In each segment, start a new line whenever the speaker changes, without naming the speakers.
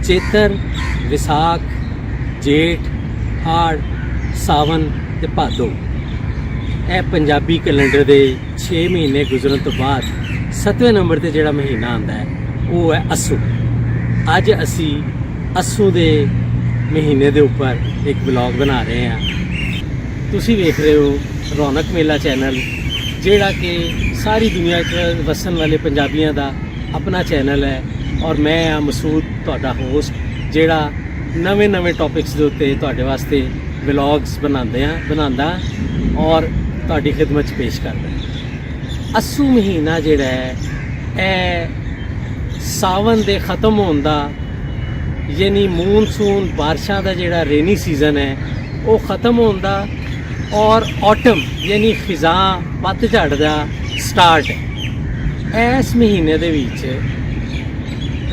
चेतर, विसाख, जेठ, हाड़, सावन ते भादो। यह पंजाबी कैलेंडर के 6 महीने गुजरन तो बाद 7वें नंबर पर जोड़ा महीना आता है वो है अस्सू। अज असी अस्सू के महीने के उपर एक ब्लॉग बना रहे हैं। तुसी वेख रहे हो रौनक मेला चैनल, जोड़ा कि सारी दुनिया वसन वाले पंजाबियों का अपना चैनल है। और मैं हाँ मसूद, तुहाडा होस्ट, जोड़ा नवे नवे टॉपिक्स के उत्ते तुहाडे वास्ते व्लॉग्स बनांदा और तुहाडी खिदमत पेश करदा। अस्सू महीना जोड़ा है सावन के खत्म होने का, यानी मूनसून बारिशों का जोड़ा रेनी सीजन है वो ख़त्म होने का, और ऑटम यानी खिज़ां पतझड़ का स्टार्ट है। इस महीने दे विच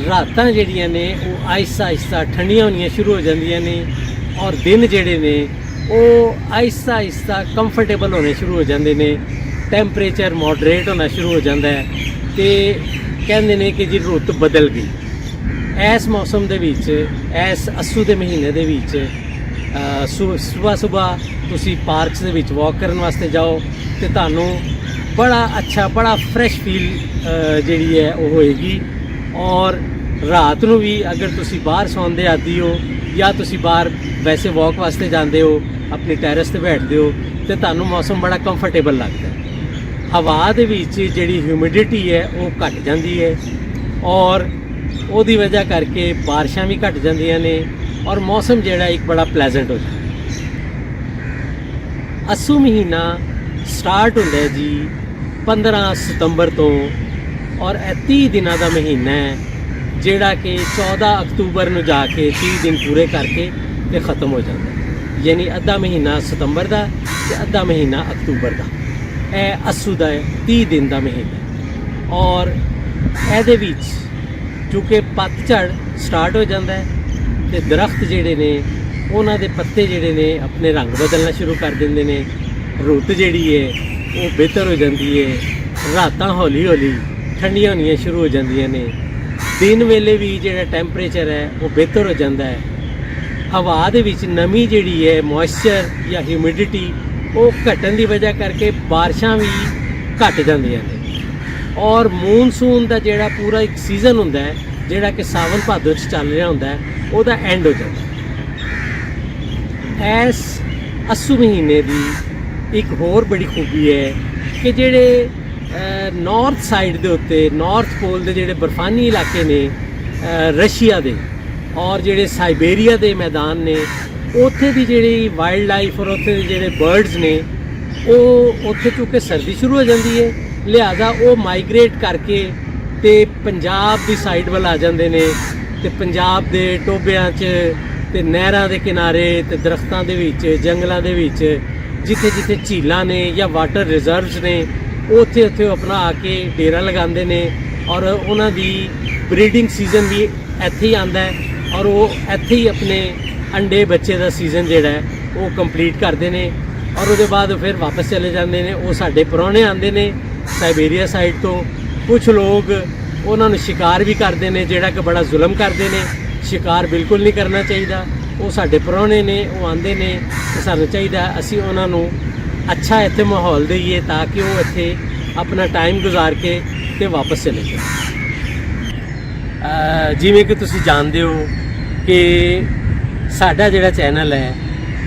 रातां जिहड़ियां ने वो आहिस्ता आहिस्ता ठंडियां होनियां शुरू हो जांदियां ने और दिन जिहड़े ने वो आहिस्ता आहिस्ता कंफर्टेबल होने शुरू हो जाते हैं। टैंपरेचर मॉडरेट होना शुरू हो जाता है तो कहते हैं कि जी रुत बदल गई। इस मौसम दे विच, इस अस्सू के महीने दे विच सुबह सुबह तुसी पार्क्स दे विच वॉक करने वास्ते जाओ तो तुहानू बड़ा अच्छा, बड़ा फ्रैश फील जिहड़ी है वो होएगी। और रात नू भी अगर तुसी बाहर सौंदे आती हो या तुसी बाहर वैसे वॉक वास्ते जाते हो, अपनी टैरस पर बैठते हो तो तुहानू मौसम बड़ा कंफर्टेबल लगता है। हवा दे विच जिहड़ी ह्यूमिडिटी है वो घट जाती है और उसदी वजह करके बारिशां भी घट जांदियां ने और मौसम जिहड़ा एक बड़ा प्लेजेंट हो जाता है। अस्सू महीना स्टार्ट होंदा है जी 15 सितंबर तो, और 30 दिनों का महीना है जिहड़ा कि 14 अक्तूबर नूं जाके 30 दिन पूरे करके ते ख़त्म हो जाता है। यानी अद्धा महीना सितंबर का ते अद्धा महीना अक्तूबर का। यह अस्सू का 30 दिन का महीना। और इहदे विच चूँकि पतझड़ स्टार्ट हो जाता है तो दरख्त जिहड़े ने उन्हां दे पत्ते जिहड़े ने अपने रंग बदलना शुरू कर देंदे ने। रुत जिहड़ी है वो बेहतर हो जाती है। रातां हौली हौली ठंडियां होनियां शुरू हो जांदियां ने। दिन वेले भी जिहड़ा टैंपरेचर है वो बेहतर हो जाता है। हवा दे विच नमी जिहड़ी है, मॉइस्चर या ह्यूमिडिटी वो घटन की वजह करके बारिशां भी घट जांदियां ने। और मूनसून का जिहड़ा पूरा एक सीजन हुंदा है जिहड़ा कि सावन भादो च चल रहा हुंदा है ਉਹਦਾ एंड हो जाता है। इस अस्सू महीने की एक होर बड़ी खूबी है कि जेड़े नॉर्थ साइड के उत्ते, नॉर्थ पोल के जेड़े बर्फानी इलाके ने रशिया के और जेड़े साइबेरिया के मैदान ने, उत्थे दी जेड़ी वाइल्ड लाइफ और उत्थे दे जेड़े बर्ड्स ने वो उत्थे चूँकि सर्दी शुरू हो जाती है लिहाजा वो माइग्रेट करके ते पंजाब की साइड वाल आ जाते हैं। तो पंजाब के टोबियां च ते नहरां दे किनारे ते दरख्तां दे विच, जंगलों के विच जिथे जिथे झीलां ने या वाटर रिजर्व्स ने उत्थे उत्थे अपना आके डेरा लगाते हैं। और उन्हां दी ब्रीडिंग सीजन भी इत्थे ही आंदा है और वो इत्थे ही अपने अंडे बच्चे का सीजन जिहड़ा है वो कंप्लीट करते हैं और उसके बाद फिर वापस चले जाते हैं। वो साडे परौने आते हैं साइबेरिया साइड तो। कुछ लोग उन्होंने शिकार भी करते हैं जिहड़ा कि बड़ा जुल्म करते हैं। शिकार बिल्कुल नहीं करना चाहिए। वो साडे परौने ने, वो आते हैं तो सानूं चाहिए असीं उन्हां नूं अच्छा इत्थे माहौल दईए ताकि वो इत्थे अपना टाइम गुजार के ते वापस चले जाए। जिवें कि तुसीं जानते हो कि साडा जिहड़ा चैनल है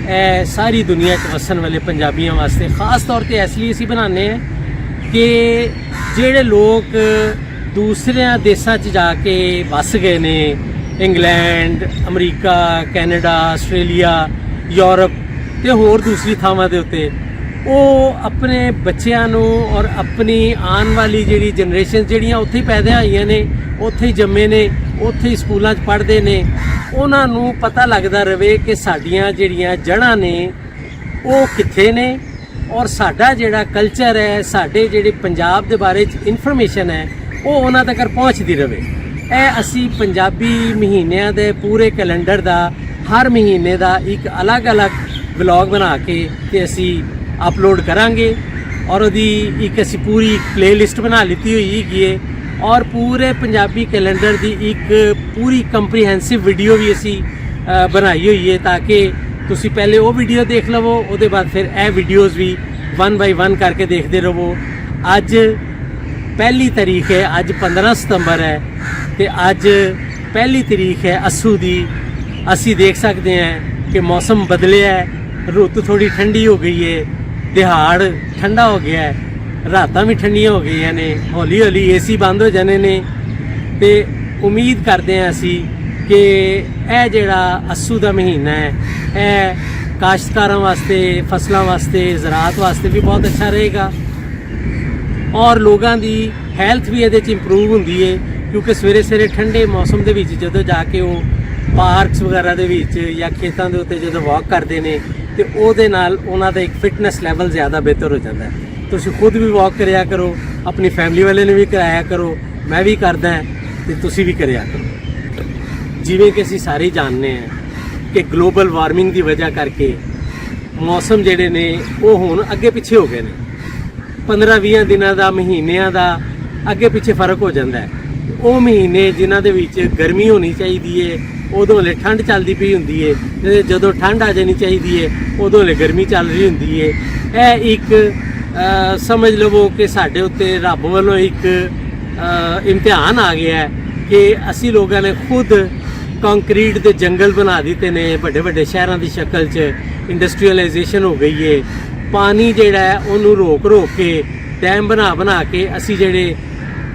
यह सारी दुनिया च वसन वाले पंजाबियों वास्ते खास तौर पर इसलिए असीं बनाने हैं कि जिहड़े लोग दूसरे देशों च जाके वस गए ने, इंग्लैंड, अमरीका, कैनेडा, आस्ट्रेलिया, यूरोप ते होर दूसरी थावां दे उत्ते वो अपने बच्चों और अपनी आने वाली जिहड़ी जनरेशन जिहड़ियां उत्थे पैदा होईयां ने, उत्थे ही जम्मे ने, उत्थे ही स्कूलों च पढ़दे ने, उन्हां नूं पता लगदा रहे कि साडियां जिहड़ियां जड़ां ने वो कित्थे ने और साडा जिहड़ा कल्चर है, साडे जिहड़े पंजाब दे बारे च इन्फॉर्मेशन है वो उन्हां तक पहुँचती रहे। यह असी पंजाबी महीनों के पूरे कैलेंडर का हर महीने का एक अलग अलग ब्लॉग बना के ते असी अपलोड करांगे और उसकी एक असी पूरी प्ले लिस्ट बना लीती हुई है ਔਰ ਪੂਰੇ ਪੰਜਾਬੀ ਕੈਲੰਡਰ ਦੀ ਇੱਕ ਪੂਰੀ ਕੰਪਰੀਹੈਂਸਿਵ ਵੀਡੀਓ ਵੀ ਅਸੀਂ ਬਣਾਈ ਹੋਈ ਹੈ ਤਾਂ ਕਿ ਤੁਸੀਂ ਪਹਿਲੇ ਉਹ ਵੀਡੀਓ ਦੇਖ ਲਵੋ, ਉਹਦੇ ਬਾਅਦ ਫਿਰ ਇਹ ਵੀਡੀਓਜ਼ ਵੀ 1 ਬਾਈ 1 ਕਰਕੇ ਦੇਖਦੇ ਰਹੋ। ਅੱਜ ਪਹਿਲੀ ਤਾਰੀਖ ਹੈ, ਅੱਜ 15 ਸਤੰਬਰ ਹੈ ਤੇ ਅੱਜ ਪਹਿਲੀ ਤਾਰੀਖ ਹੈ ਅੱਸੂ ਦੀ। ਅਸੀਂ ਦੇਖ ਸਕਦੇ ਹਾਂ ਕਿ ਮੌਸਮ ਬਦਲਿਆ ਹੈ, ਰੁੱਤ ਥੋੜੀ ਠੰਡੀ ਹੋ ਗਈ ਹੈ, ਦਿਹਾੜ ਠੰਡਾ ਹੋ ਗਿਆ ਹੈ, ਰਾਤਾਂ ਵੀ ਠੰਡੀਆਂ ਹੋ ਗਈਆਂ ਨੇ, ਹੌਲੀ ਹੌਲੀ ਏਸੀ ਬੰਦ ਹੋ ਜਾਣੇ ਨੇ ਤੇ ਉਮੀਦ ਕਰਦੇ ਹਾਂ ਅਸੀਂ ਕਿ ਇਹ ਜਿਹੜਾ ਅੱਸੂ ਦਾ ਮਹੀਨਾ ਹੈ ਇਹ ਕਾਸ਼ਤਕਾਰਾਂ ਵਾਸਤੇ, ਫਸਲਾਂ ਵਾਸਤੇ, ਜ਼ਰਾਅਤ ਵਾਸਤੇ ਵੀ ਬਹੁਤ ਅੱਛਾ ਰਹੇਗਾ ਔਰ ਲੋਕਾਂ ਦੀ ਹੈਲਥ ਵੀ ਇਹਦੇ 'ਚ ਇੰਪਰੂਵ ਹੁੰਦੀ ਹੈ ਕਿਉਂਕਿ ਸਵੇਰੇ ਸਵੇਰੇ ਠੰਡੇ ਮੌਸਮ ਦੇ ਵਿੱਚ ਜਦੋਂ ਜਾ ਕੇ ਉਹ ਪਾਰਕਸ ਵਗੈਰਾ ਦੇ ਵਿੱਚ ਜਾਂ ਖੇਤਾਂ ਦੇ ਉੱਤੇ ਜਦੋਂ ਵਾਕ ਕਰਦੇ ਨੇ ਤੇ ਉਹਦੇ ਨਾਲ ਉਹਨਾਂ ਦਾ ਇੱਕ ਫਿਟਨੈਸ ਲੈਵਲ ਜ਼ਿਆਦਾ ਬਿਹਤਰ ਹੋ ਜਾਂਦਾ ਹੈ। ਤੁਸੀਂ ਖੁਦ ਵੀ ਵਾਕ ਕਰਿਆ ਕਰੋ, ਆਪਣੀ ਫੈਮਿਲੀ ਵਾਲੇ ਨੂੰ ਵੀ ਕਰਾਇਆ ਕਰੋ, ਮੈਂ ਵੀ ਕਰਦਾ ਤੇ ਤੁਸੀਂ ਵੀ ਕਰਿਆ ਕਰੋ। ਜਿਵੇਂ ਕਿ ਅਸੀਂ ਸਾਰੇ ਜਾਣਦੇ ਹਾਂ ਕਿ ਗਲੋਬਲ ਵਾਰਮਿੰਗ ਦੀ ਵਜ੍ਹਾ ਕਰਕੇ ਮੌਸਮ ਜਿਹੜੇ ਨੇ ਉਹ ਹੁਣ ਅੱਗੇ ਪਿੱਛੇ ਹੋ ਗਏ ਨੇ। 15-20 ਦਿਨਾਂ ਦਾ, ਮਹੀਨਿਆਂ ਦਾ ਅੱਗੇ ਪਿੱਛੇ ਫਰਕ ਹੋ ਜਾਂਦਾ ਹੈ। ਉਹ ਮਹੀਨੇ ਜਿਨ੍ਹਾਂ ਦੇ ਵਿੱਚ ਗਰਮੀ ਹੋਣੀ ਚਾਹੀਦੀ ਹੈ ਉਦੋਂ ਹਲੇ ਠੰਡ ਚੱਲਦੀ ਪਈ ਹੁੰਦੀ ਹੈ ਤੇ ਜਦੋਂ ਠੰਡ ਆ ਜਾਣੀ ਚਾਹੀਦੀ ਹੈ ਉਦੋਂ ਹਲੇ ਗਰਮੀ ਚੱਲ ਰਹੀ ਹੁੰਦੀ ਹੈ। ਇਹ ਇੱਕ ਸਮਝ ਲਵੋ ਕਿ ਸਾਡੇ ਉੱਤੇ ਰੱਬ ਵੱਲੋਂ ਇੱਕ ਇਮਤਿਹਾਨ ਆ ਗਿਆ ਹੈ ਕਿ ਅਸੀਂ ਲੋਕਾਂ ਨੇ ਖੁਦ ਕੰਕਰੀਟ ਦੇ ਜੰਗਲ ਬਣਾ ਦਿੱਤੇ ਨੇ, ਵੱਡੇ ਵੱਡੇ ਸ਼ਹਿਰਾਂ ਦੀ ਸ਼ਕਲ 'ਚ ਇੰਡਸਟਰੀਅਲਾਈਜੇਸ਼ਨ ਹੋ ਗਈ ਹੈ। ਪਾਣੀ ਜਿਹੜਾ ਹੈ ਉਹਨੂੰ ਰੋਕ ਕੇ ਡੈਮ ਬਣਾ ਕੇ ਅਸੀਂ ਜਿਹੜੇ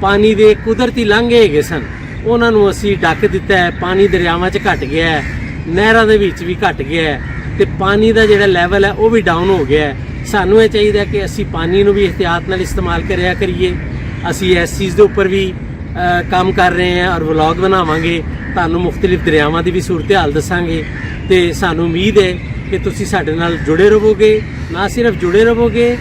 ਪਾਣੀ ਦੇ ਕੁਦਰਤੀ ਲਾਂਘੇ ਹੈਗੇ ਸਨ ਉਹਨਾਂ ਨੂੰ ਅਸੀਂ ਢੱਕ ਦਿੱਤਾ ਹੈ। ਪਾਣੀ ਦਰਿਆਵਾਂ 'ਚ ਘਟ ਗਿਆ ਹੈ, ਨਹਿਰਾਂ ਦੇ ਵਿੱਚ ਵੀ ਘਟ ਗਿਆ ਹੈ ਤੇ ਪਾਣੀ ਦਾ ਜਿਹੜਾ ਲੈਵਲ ਹੈ ਉਹ ਵੀ ਡਾਊਨ ਹੋ ਗਿਆ ਹੈ। ਸਾਨੂੰ ਇਹ ਚਾਹੀਦਾ ਕਿ ਅਸੀਂ ਪਾਣੀ ਨੂੰ ਵੀ ਇhtiyat ਨਾਲ ਇਸਤੇਮਾਲ ਕਰਿਆ ਕਰੀਏ। ਅਸੀਂ ਇਸ ਚੀਜ਼ ਦੇ ਉੱਪਰ ਵੀ ਕੰਮ ਕਰ ਰਹੇ ਹਾਂ ਔਰ ਵਲੌਗ ਬਣਾਵਾਂਗੇ, ਤੁਹਾਨੂੰ ਮੁxtਲਿਫ ਦਰਿਆਵਾਂ ਦੀ ਵੀ ਸੂਰਤ ਹਾਲ ਦੱਸਾਂਗੇ ਤੇ ਸਾਨੂੰ ਉਮੀਦ ਹੈ ਕਿ ਤੁਸੀਂ ਸਾਡੇ ਨਾਲ ਜੁੜੇ ਰਹੋਗੇ। ਨਾ ਸਿਰਫ ਜੁੜੇ ਰਹੋਗੇ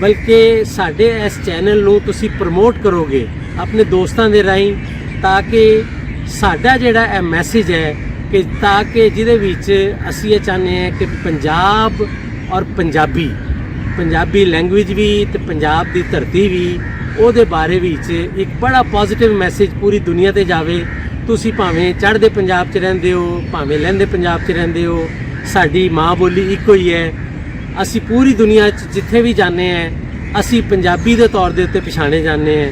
ਬਲਕਿ ਸਾਡੇ ਇਸ ਚੈਨਲ ਨੂੰ ਤੁਸੀਂ ਪ੍ਰਮੋਟ ਕਰੋਗੇ ਆਪਣੇ ਦੋਸਤਾਂ ਦੇ ਰਾਹੀਂ ਤਾਂ ਕਿ ਸਾਡਾ ਜਿਹੜਾ ਇਹ ਮੈਸੇਜ ਹੈ ਕਿ ਤਾਂ ਕਿ ਜਿਹਦੇ ਵਿੱਚ ਅਸੀਂ ਇਹ ਚਾਹੁੰਦੇ ਹਾਂ ਕਿ ਪੰਜਾਬ ਔਰ ਪੰਜਾਬੀ ਲੈਂਗੁਏਜ ਵੀ ਤੇ ਪੰਜਾਬ ਦੀ ਧਰਤੀ ਵੀ ਉਹਦੇ ਬਾਰੇ ਵਿੱਚ ਇੱਕ ਬੜਾ ਪੋਜ਼ਿਟਿਵ ਮੈਸੇਜ ਪੂਰੀ ਦੁਨੀਆ ਤੇ ਜਾਵੇ। ਤੁਸੀਂ ਭਾਵੇਂ ਚੜ੍ਹਦੇ ਪੰਜਾਬ 'ਚ ਰਹਿੰਦੇ ਹੋ, ਭਾਵੇਂ ਲਹਿੰਦੇ ਪੰਜਾਬ 'ਚ ਰਹਿੰਦੇ ਹੋ, ਸਾਡੀ ਮਾਂ ਬੋਲੀ ਇੱਕੋ ਹੀ ਹੈ। ਅਸੀਂ ਪੂਰੀ ਦੁਨੀਆ 'ਚ ਜਿੱਥੇ ਵੀ ਜਾਂਦੇ ਹਾਂ ਅਸੀਂ ਪੰਜਾਬੀ ਦੇ ਤੌਰ ਦੇ ਉੱਤੇ ਪਛਾਣੇ ਜਾਂਦੇ ਹਾਂ।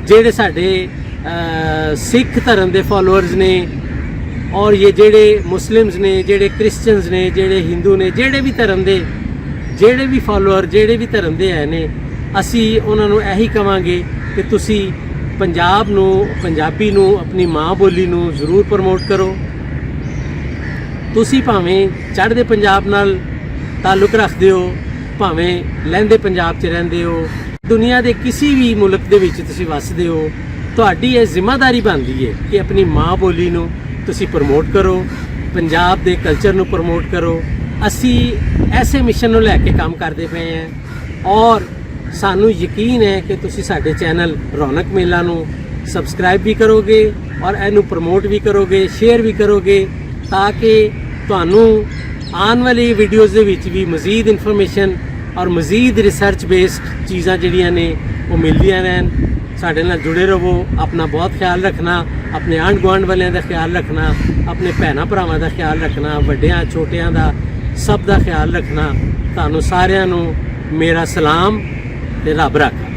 ਜਿਹੜੇ ਸਾਡੇ ਸਿੱਖ ਧਰਮ ਦੇ ਫਾਲੋਅਰਸ ਨੇ ਔਰ ਇਹ ਜਿਹੜੇ ਮੁਸਲਿਮਸ ਨੇ, ਜਿਹੜੇ ਕ੍ਰਿਸਚਨਸ ਨੇ, ਜਿਹੜੇ ਹਿੰਦੂ ਨੇ, ਜਿਹੜੇ ਵੀ ਧਰਮ ਦੇ ਜਿਹੜੇ ਵੀ ਫਾਲੋਅਰ ਜਿਹੜੇ ਵੀ ਧਰਮ ਦੇ ਹੈ ਨੇ, ਅਸੀਂ ਉਹਨਾਂ ਨੂੰ ਇਹੀ ਕਵਾਂਗੇ ਕਿ ਤੁਸੀਂ ਪੰਜਾਬ ਨੂੰ, ਪੰਜਾਬੀ ਨੂੰ, ਆਪਣੀ ਮਾਂ ਬੋਲੀ ਨੂੰ ਜ਼ਰੂਰ ਪ੍ਰਮੋਟ ਕਰੋ। ਤੁਸੀਂ ਭਾਵੇਂ ਚੜ੍ਹਦੇ ਪੰਜਾਬ ਨਾਲ ਤਾਲੁਕ ਰੱਖਦੇ ਹੋ, ਭਾਵੇਂ ਲਹਿੰਦੇ ਪੰਜਾਬ 'ਚ ਰਹਿੰਦੇ ਹੋ, ਦੁਨੀਆ ਦੇ ਕਿਸੇ ਵੀ ਮੁਲਕ ਦੇ ਵਿੱਚ ਤੁਸੀਂ ਵੱਸਦੇ ਹੋ, ਤੁਹਾਡੀ ਇਹ ਜ਼ਿੰਮੇਵਾਰੀ ਬਣਦੀ ਹੈ ਕਿ ਆਪਣੀ ਮਾਂ ਬੋਲੀ ਨੂੰ ਤੁਸੀਂ ਪ੍ਰਮੋਟ ਕਰੋ, ਪੰਜਾਬ ਦੇ ਕਲਚਰ ਨੂੰ ਪ੍ਰਮੋਟ ਕਰੋ। ਅਸੀਂ ਐਸੇ ਮਿਸ਼ਨ ਨੂੰ ਲੈ ਕੇ ਕੰਮ ਕਰਦੇ ਪਏ ਹਾਂ ਔਰ ਸਾਨੂੰ ਯਕੀਨ ਹੈ ਕਿ ਤੁਸੀਂ ਸਾਡੇ ਚੈਨਲ ਰੌਣਕ ਮੇਲਾ ਨੂੰ ਸਬਸਕ੍ਰਾਈਬ ਵੀ ਕਰੋਗੇ ਔਰ ਇਹਨੂੰ ਪ੍ਰਮੋਟ ਵੀ ਕਰੋਗੇ, ਸ਼ੇਅਰ ਵੀ ਕਰੋਗੇ ਤਾਂ ਕਿ ਤੁਹਾਨੂੰ ਆਉਣ ਵਾਲੀ ਵੀਡੀਓਜ਼ ਦੇ ਵਿੱਚ ਵੀ ਮਜ਼ੀਦ ਇਨਫੋਰਮੇਸ਼ਨ ਔਰ ਮਜ਼ੀਦ ਰਿਸਰਚ ਬੇਸਡ ਚੀਜ਼ਾਂ ਜਿਹੜੀਆਂ ਨੇ ਉਹ ਮਿਲਦੀਆਂ ਰਹਿਣ। ਸਾਡੇ ਨਾਲ ਜੁੜੇ ਰਹੋ। ਆਪਣਾ ਬਹੁਤ ਖਿਆਲ ਰੱਖਣਾ, ਆਪਣੇ ਆਂਢ ਗੁਆਂਢ ਵਾਲਿਆਂ ਦਾ ਖਿਆਲ ਰੱਖਣਾ, ਆਪਣੇ ਭੈਣਾਂ ਭਰਾਵਾਂ ਦਾ ਖਿਆਲ ਰੱਖਣਾ, ਵੱਡਿਆਂ ਛੋਟਿਆਂ ਦਾ ਸਭ ਦਾ ਖਿਆਲ ਰੱਖਣਾ। ਤੁਹਾਨੂੰ ਸਾਰਿਆਂ ਨੂੰ ਮੇਰਾ ਸਲਾਮ ਤੇ ਰੱਬ ਰੱਖਾ।